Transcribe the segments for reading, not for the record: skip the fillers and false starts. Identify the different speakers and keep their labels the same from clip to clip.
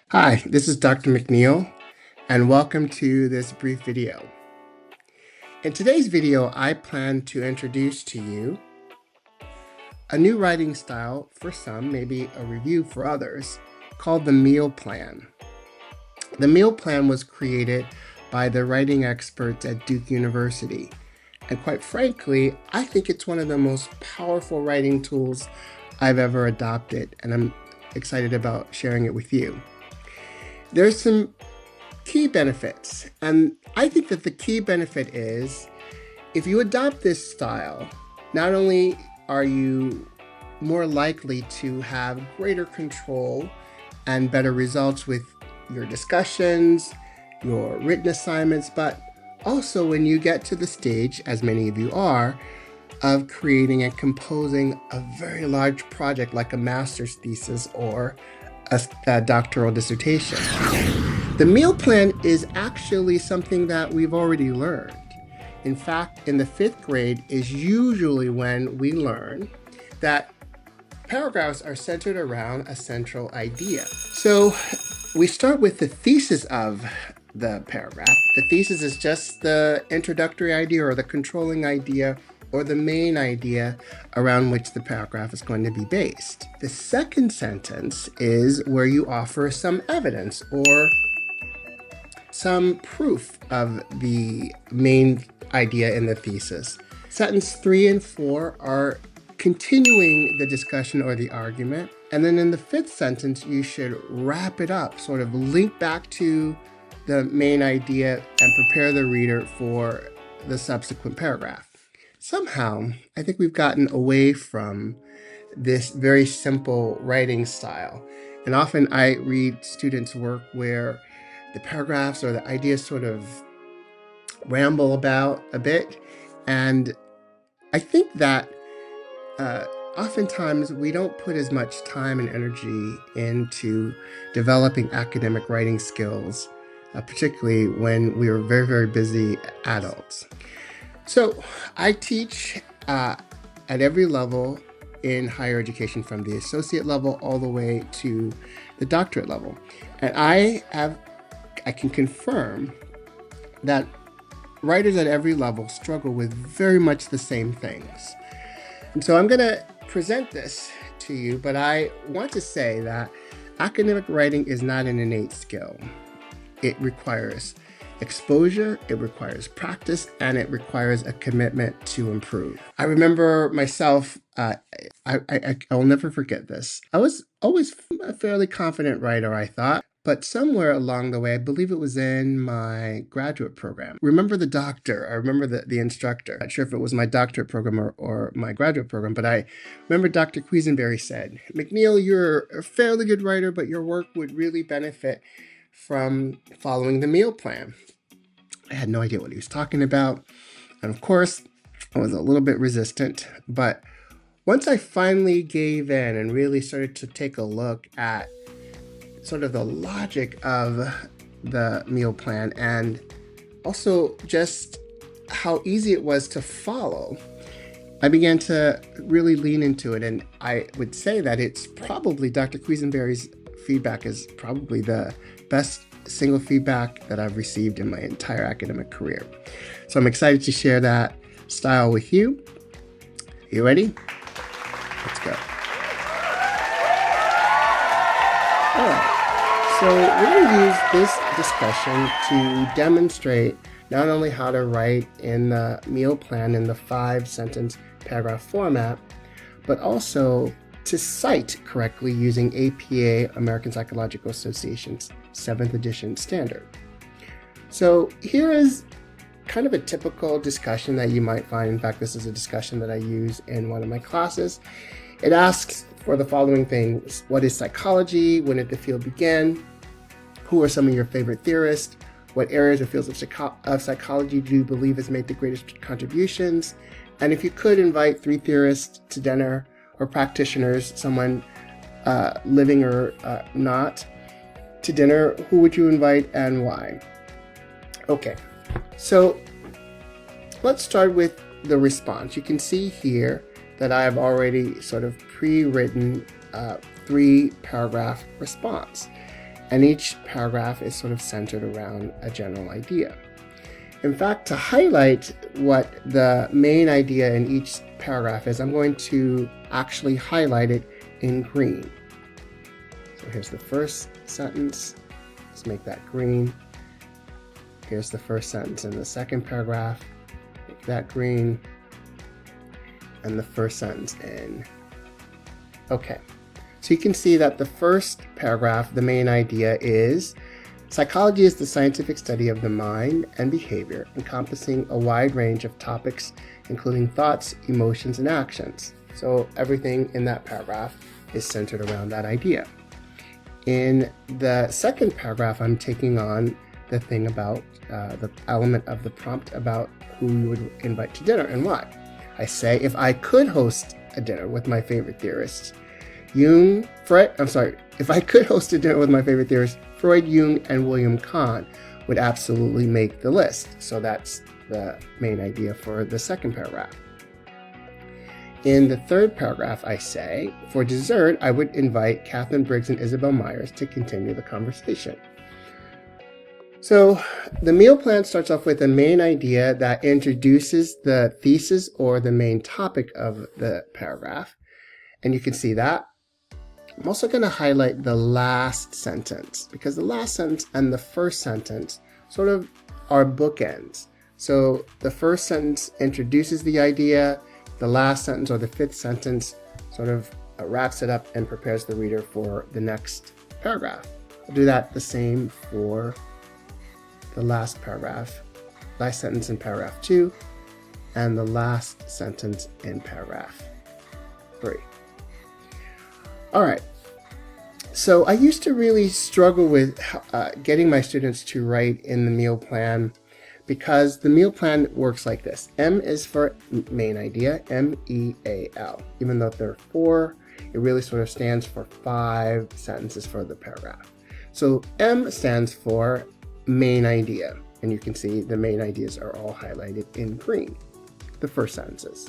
Speaker 1: Hi, this is Dr. McNeal, and welcome to this brief video. In today's video, I plan to introduce to you a new writing style for some, maybe a review for others, called the meal plan. The meal plan was created by the writing experts at Duke University, and quite frankly, I think it's one of the most powerful writing tools I've ever adopted, and I'm excited about sharing it with you. There's some key benefits, and I think that the key benefit is if you adopt this style, not only are you more likely to have greater control and better results with your discussions, your written assignments, but also when you get to the stage, as many of you are, of creating and composing a very large project like a master's thesis or a doctoral dissertation. The meal plan is actually something that we've already learned. In fact, in the 5th grade is usually when we learn that paragraphs are centered around a central idea. So we start with the thesis of the paragraph. The thesis is just the introductory idea or the controlling idea or the main idea around which the paragraph is going to be based. The second sentence is where you offer some evidence or some proof of the main idea in the thesis. Sentence 3 and 4 are continuing the discussion or the argument. And then in the 5th sentence, you should wrap it up, sort of link back to the main idea and prepare the reader for the subsequent paragraph. Somehow, I think we've gotten away from this very simple writing style. And often I read students' work where the paragraphs or the ideas sort of ramble about a bit. And I think that oftentimes we don't put as much time and energy into developing academic writing skills, particularly when we are very, very busy adults. So I teach at every level in higher education, from the associate level all the way to the doctorate level. And I can confirm that writers at every level struggle with very much the same things. And so I'm going to present this to you, but I want to say that academic writing is not an innate skill. It requires exposure, it requires practice, and it requires a commitment to improve. I remember myself, I'll never forget this. I was always a fairly confident writer, I thought, but somewhere along the way, I believe it was in my graduate program. Remember the doctor, I remember the instructor. Not sure if it was my doctorate program or my graduate program, but I remember Dr. Quisenberry said, "McNeal, you're a fairly good writer, but your work would really benefit from following the meal plan." I had no idea what he was talking about. And of course, I was a little bit resistant. But once I finally gave in and really started to take a look at sort of the logic of the meal plan and also just how easy it was to follow, I began to really lean into it. And I would say that it's probably Dr. Quisenberry's feedback is probably the best single feedback that I've received in my entire academic career. So I'm excited to share that style with you. You ready? Let's go. All right. So we're going to use this discussion to demonstrate not only how to write in the meal plan in the 5-sentence paragraph format, but also to cite correctly using APA, American Psychological Association's 7th edition standard. So here is kind of a typical discussion that you might find. In fact, this is a discussion that I use in one of my classes. It asks for the following things: what is psychology? When did the field begin? Who are some of your favorite theorists? What areas or fields of psychology do you believe has made the greatest contributions? And if you could invite 3 theorists to dinner, or practitioners, someone living or not, to dinner, who would you invite and why? Okay, so let's start with the response. You can see here that I have already sort of pre-written 3-paragraph response. and each paragraph is sort of centered around a general idea. In fact, to highlight what the main idea in each paragraph is, I'm going to actually highlight it in green. So here's the first sentence. Let's make that green. Here's the first sentence in the second paragraph. Make that green. And the first sentence in. Okay. So you can see that the first paragraph, the main idea is psychology is the scientific study of the mind and behavior, encompassing a wide range of topics, including thoughts, emotions, and actions. So everything in that paragraph is centered around that idea. In the second paragraph, I'm taking on the thing about the element of the prompt about who you would invite to dinner and why. I say, if I could host a dinner with my favorite theorists, if I could host a dinner with my favorite theorists, Freud, Jung, and William Kahn would absolutely make the list. So that's the main idea for the second paragraph. In the third paragraph, I say, for dessert, I would invite Catherine Briggs and Isabel Myers to continue the conversation. So the meal plan starts off with a main idea that introduces the thesis or the main topic of the paragraph. And you can see that. I'm also going to highlight the last sentence because the last sentence and the first sentence sort of are bookends. So the first sentence introduces the idea, the last sentence or the fifth sentence sort of wraps it up and prepares the reader for the next paragraph. I'll do that the same for the last paragraph, last sentence in paragraph 2, and the last sentence in paragraph 3. All right, so I used to really struggle with getting my students to write in the meal plan because the meal plan works like this. M is for main idea, M-E-A-L. Even though there are 4, it really sort of stands for 5 sentences for the paragraph. So M stands for main idea, and you can see the main ideas are all highlighted in green, the first sentences.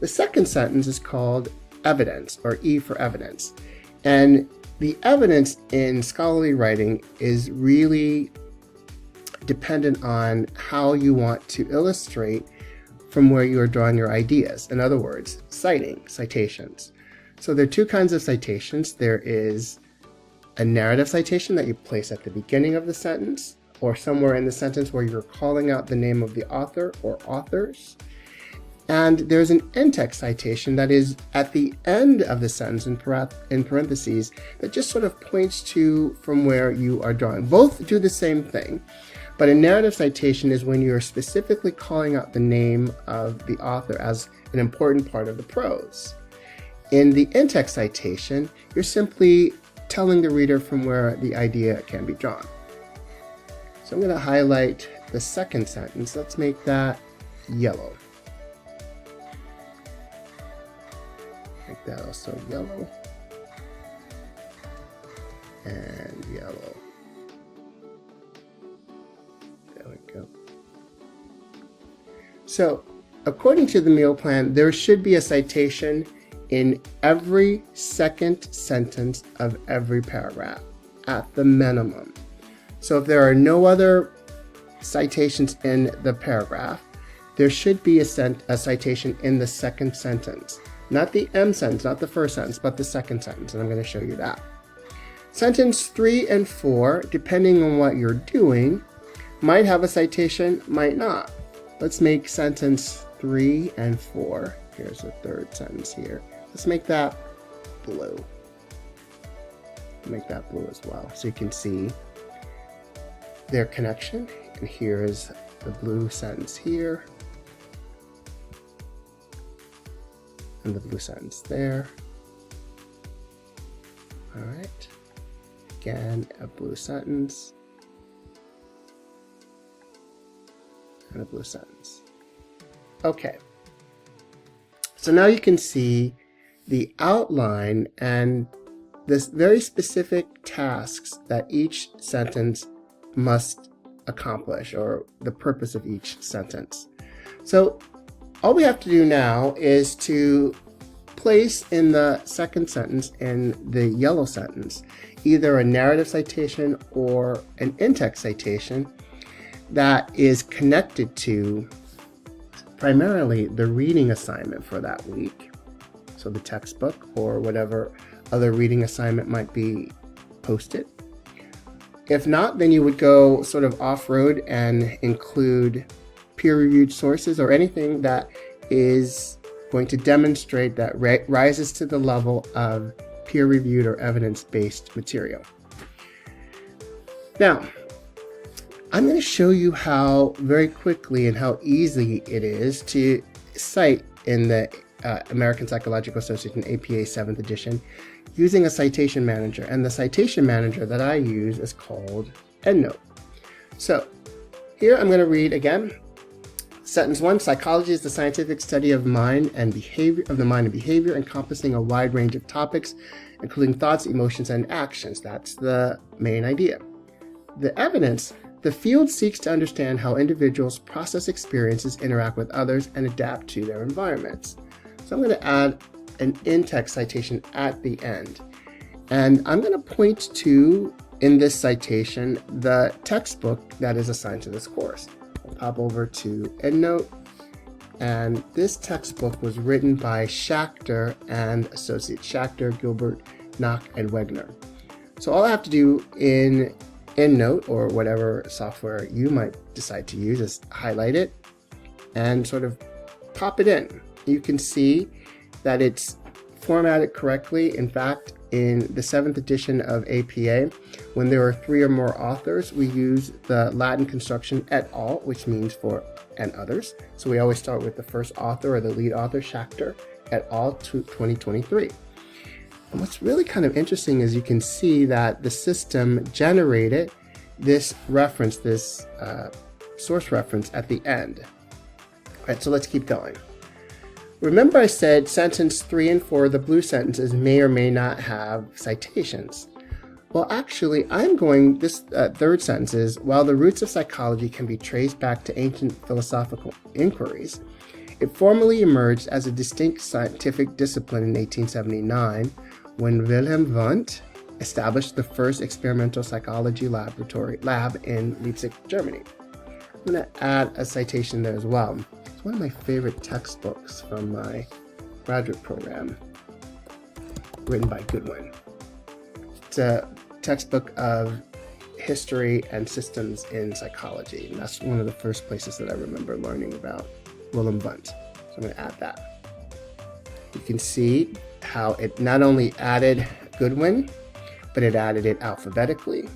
Speaker 1: The second sentence is called evidence, or E for evidence. And the evidence in scholarly writing is really dependent on how you want to illustrate from where you are drawing your ideas. In other words, citations. So there are 2 kinds of citations. There is a narrative citation that you place at the beginning of the sentence or somewhere in the sentence where you're calling out the name of the author or authors. And there's an in-text citation that is at the end of the sentence in parentheses that just sort of points to from where you are drawing. Both do the same thing, but a narrative citation is when you're specifically calling out the name of the author as an important part of the prose. In the in-text citation, you're simply telling the reader from where the idea can be drawn. So I'm going to highlight the second sentence. Let's make that yellow. Make that also yellow. And yellow. There we go. So, according to the meal plan, there should be a citation in every second sentence of every paragraph, at the minimum. So if there are no other citations in the paragraph, there should be a citation in the second sentence. Not the M sentence, not the first sentence, but the second sentence, and I'm going to show you that. Sentence 3 and 4, depending on what you're doing, might have a citation, might not. Let's make sentence 3 and 4. Here's the third sentence here. Let's make that blue. Make that blue as well, so you can see their connection. And here is the blue sentence here. And the blue sentence there. All right. Again, a blue sentence. And a blue sentence. Okay. So now you can see the outline and this very specific tasks that each sentence must accomplish, or the purpose of each sentence. So all we have to do now is to place in the second sentence in the yellow sentence either a narrative citation or an in-text citation that is connected to primarily the reading assignment for that week. So the textbook or whatever other reading assignment might be posted. If not, then you would go sort of off-road and include peer-reviewed sources or anything that is going to demonstrate that rises to the level of peer-reviewed or evidence-based material. Now, I'm going to show you how very quickly and how easy it is to cite in the American Psychological Association APA 7th edition using a citation manager. And the citation manager that I use is called EndNote. So here I'm going to read again. Sentence 1, psychology is the scientific study of mind and behavior, encompassing a wide range of topics, including thoughts, emotions, and actions. That's the main idea. The evidence, the field seeks to understand how individuals process experiences, interact with others, and adapt to their environments. So I'm going to add an in-text citation at the end. And I'm going to point to, in this citation, the textbook that is assigned to this course. I'll pop over to EndNote, and this textbook was written by Schachter and Associates, Schachter, Gilbert, Knock, and Wegner. So all I have to do in EndNote, or whatever software you might decide to use, is highlight it and sort of pop it in. You can see that it's formatted correctly. In fact, in the 7th edition of APA, when there are 3 or more authors, we use the Latin construction et al., which means for and others. So we always start with the first author or the lead author, Schachter et al. 2023. And what's really kind of interesting is you can see that the system generated this reference, this source reference at the end. All right, so let's keep going. Remember I said sentence 3 and 4, the blue sentences, may or may not have citations. Well, actually, I'm going, this third sentence is, while the roots of psychology can be traced back to ancient philosophical inquiries, it formally emerged as a distinct scientific discipline in 1879 when Wilhelm Wundt established the first experimental psychology lab in Leipzig, Germany. I'm going to add a citation there as well. It's one of my favorite textbooks from my graduate program, written by Goodwin. It's a textbook of history and systems in psychology, and that's one of the first places that I remember learning about Wilhelm Wundt. So I'm going to add that. You can see how it not only added Goodwin, but it added it alphabetically.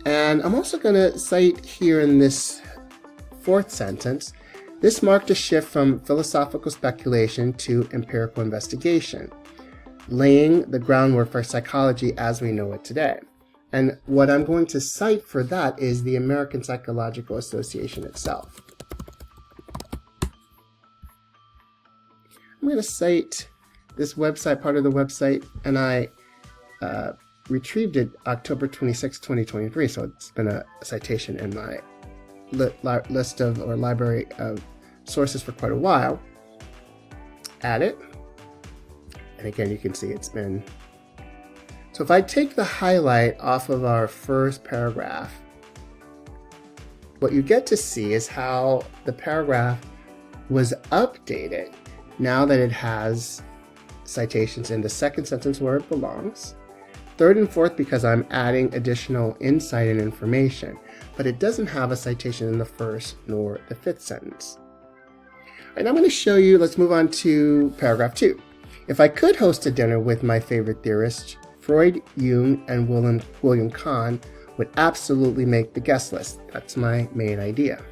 Speaker 1: And I'm also going to cite here in this fourth sentence, this marked a shift from philosophical speculation to empirical investigation, laying the groundwork for psychology as we know it today. And what I'm going to cite for that is the American Psychological Association itself. I'm going to cite this website, part of the website, and I retrieved it October 26, 2023, so it's been a citation in my list of, or library of sources for quite a while. Add it, and again you can see it's been. So if I take the highlight off of our first paragraph, what you get to see is how the paragraph was updated now that it has citations in the second sentence where it belongs, third and fourth because I'm adding additional insight and information, but it doesn't have a citation in the first nor the fifth sentence. And I'm going to show you, let's move on to paragraph 2. If I could host a dinner with my favorite theorists, Freud, Jung, and William Kahn would absolutely make the guest list. That's my main idea.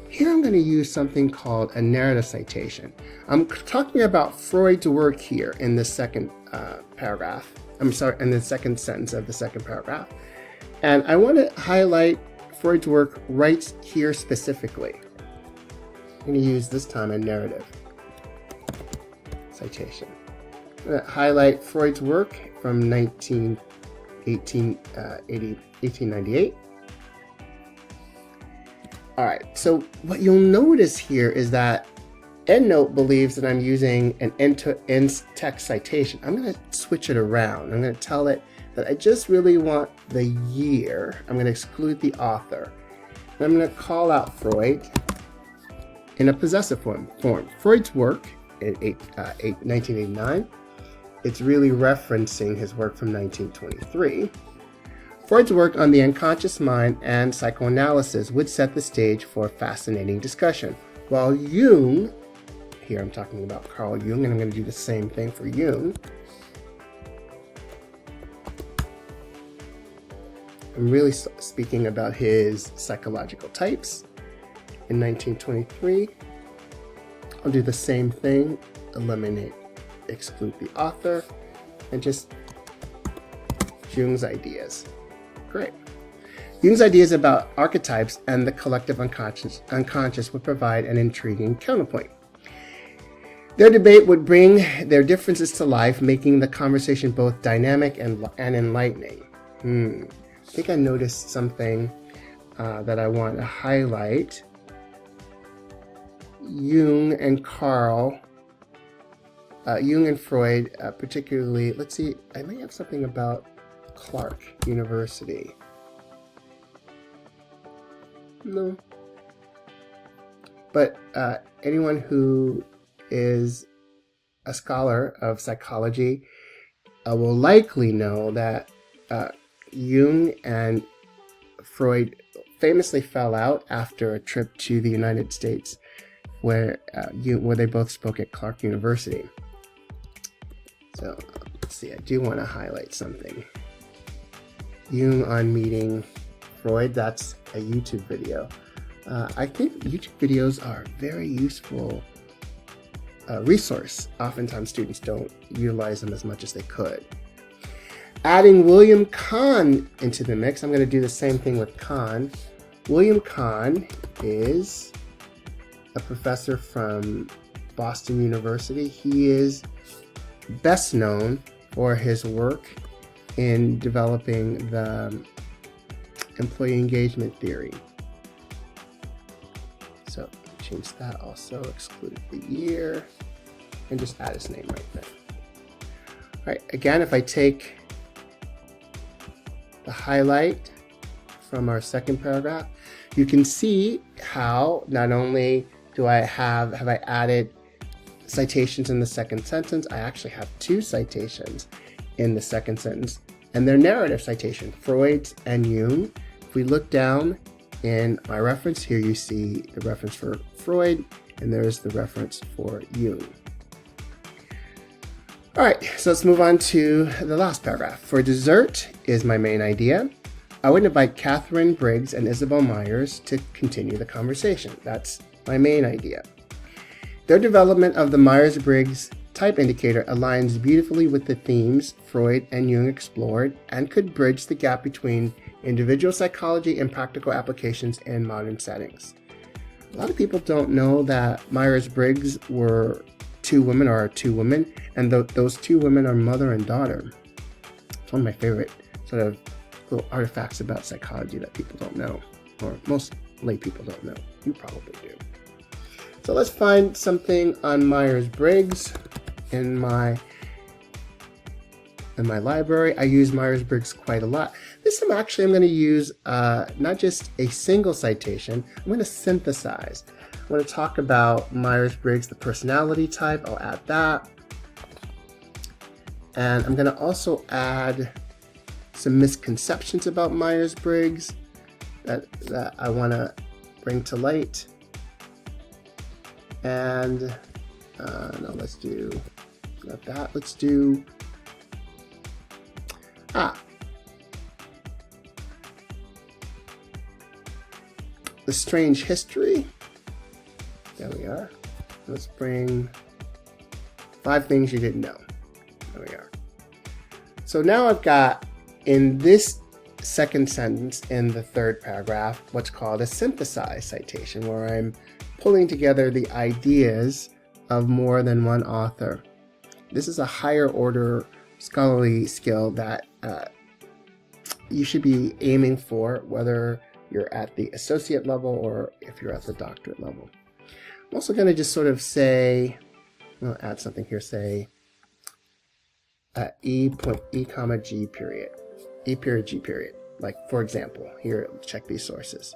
Speaker 1: Here I'm going to use something called a narrative citation. I'm talking about Freud's work here in the second paragraph. In the second sentence of the second paragraph. And I want to highlight Freud's work right here specifically. I'm going to use this time a narrative citation. I'm going to highlight Freud's work from 1898. All right, so what you'll notice here is that EndNote believes that I'm using an end-to-end text citation. I'm going to switch it around. I'm going to tell it that I just really want the year. I'm going to exclude the author. And I'm going to call out Freud in a possessive form. Freud's work in 1989, it's really referencing his work from 1923. Freud's work on the unconscious mind and psychoanalysis would set the stage for a fascinating discussion, while Jung, here I'm talking about Carl Jung, and I'm going to do the same thing for Jung. I'm really speaking about his psychological types in 1923. I'll do the same thing, exclude the author, and just Jung's ideas. Great. Jung's ideas about archetypes and the collective unconscious would provide an intriguing counterpoint. Their debate would bring their differences to life, making the conversation both dynamic and enlightening. I think I noticed something that I want to highlight. Jung and Freud, particularly, let's see, I might have something about Clark University. No. But anyone who is a scholar of psychology will likely know that Jung and Freud famously fell out after a trip to the United States where they both spoke at Clark University. So let's see, I do want to highlight something. Jung on meeting Freud, that's a YouTube video. I think YouTube videos are a very useful resource. Oftentimes students don't utilize them as much as they could. Adding William Kahn into the mix, I'm going to do the same thing with Kahn. William Kahn is a professor from Boston University. He is best known for his work in developing the employee engagement theory. So change that also, exclude the year, and just add his name right there. All right, again, if I take the highlight from our second paragraph, you can see how not only do I have I added citations in the second sentence, I actually have two citations in the second sentence, and they're narrative citation, Freud's and Jung. If we look down in my reference, here you see the reference for Freud, and there's the reference for Jung. All right, so let's move on to the last paragraph. For dessert is my main idea. I would invite Catherine Briggs and Isabel Myers to continue the conversation. That's my main idea. Their development of the Myers-Briggs type indicator aligns beautifully with the themes Freud and Jung explored and could bridge the gap between individual psychology and practical applications in modern settings. A lot of people don't know that Myers-Briggs were two women, and those two women are mother and daughter. It's one of my favorite sort of little artifacts about psychology that people don't know, or most lay people don't know. You probably do. So let's find something on Myers-Briggs in my library. I use Myers-Briggs quite a lot. This time actually I'm going to use not just a single citation, I'm going to synthesize. I'm going to talk about Myers-Briggs, the personality type. I'll add that. And I'm going to also add some misconceptions about Myers-Briggs that I want to bring to light. And no, let's do not that. Let's do the strange history. There we are. Let's bring 5 things you didn't know. There we are. So now I've got in this second sentence in the third paragraph what's called a synthesized citation, where I'm pulling together the ideas of more than one author. This is a higher order scholarly skill that you should be aiming for, whether you're at the associate level or if you're at the doctorate level. I'm also going to just sort of say, I'll add something here, say E comma G period, E period G period. Like, for example, here, check these sources.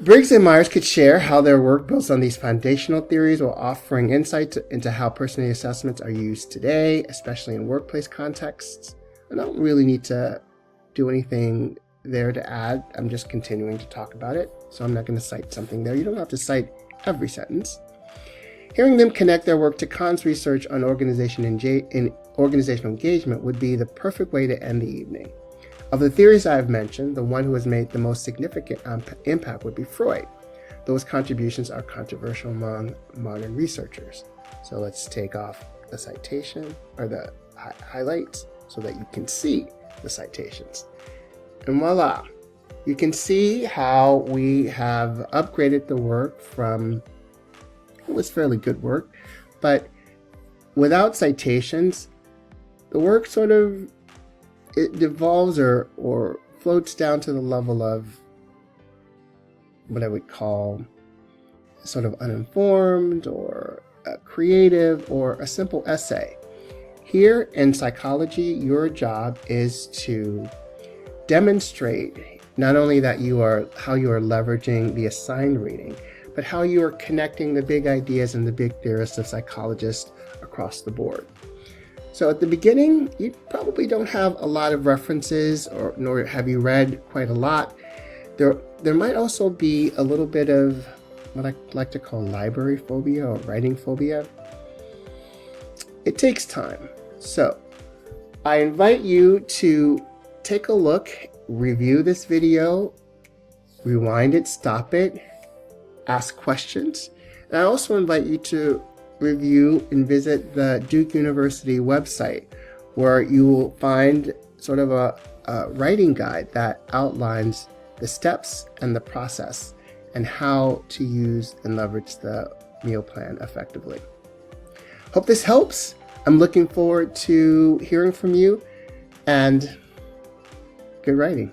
Speaker 1: Briggs and Myers could share how their work builds on these foundational theories while offering insights into how personality assessments are used today, especially in workplace contexts. I don't really need to do anything there to add. I'm just continuing to talk about it, so I'm not going to cite something there. You don't have to cite every sentence. Hearing them connect their work to Kahn's research on organizational engagement would be the perfect way to end the evening. Of the theories I have mentioned, the one who has made the most significant impact would be Freud. Those contributions are controversial among modern researchers. So let's take off the citation, or the highlights, so that you can see the citations. And voila, you can see how we have upgraded the work from, it was fairly good work, but without citations, the work sort of, it devolves or floats down to the level of what I would call sort of uninformed or creative or a simple essay. Here in psychology, your job is to demonstrate not only that how you are leveraging the assigned reading, but how you are connecting the big ideas and the big theorists of psychologists across the board. So at the beginning, you probably don't have a lot of references, nor have you read quite a lot. There might also be a little bit of what I like to call library phobia or writing phobia. It takes time. So I invite you to take a look, review this video, rewind it, stop it, ask questions. And I also invite you to review and visit the Duke University website, where you will find sort of a writing guide that outlines the steps and the process and how to use and leverage the meal plan effectively. Hope this helps. I'm looking forward to hearing from you, and good writing.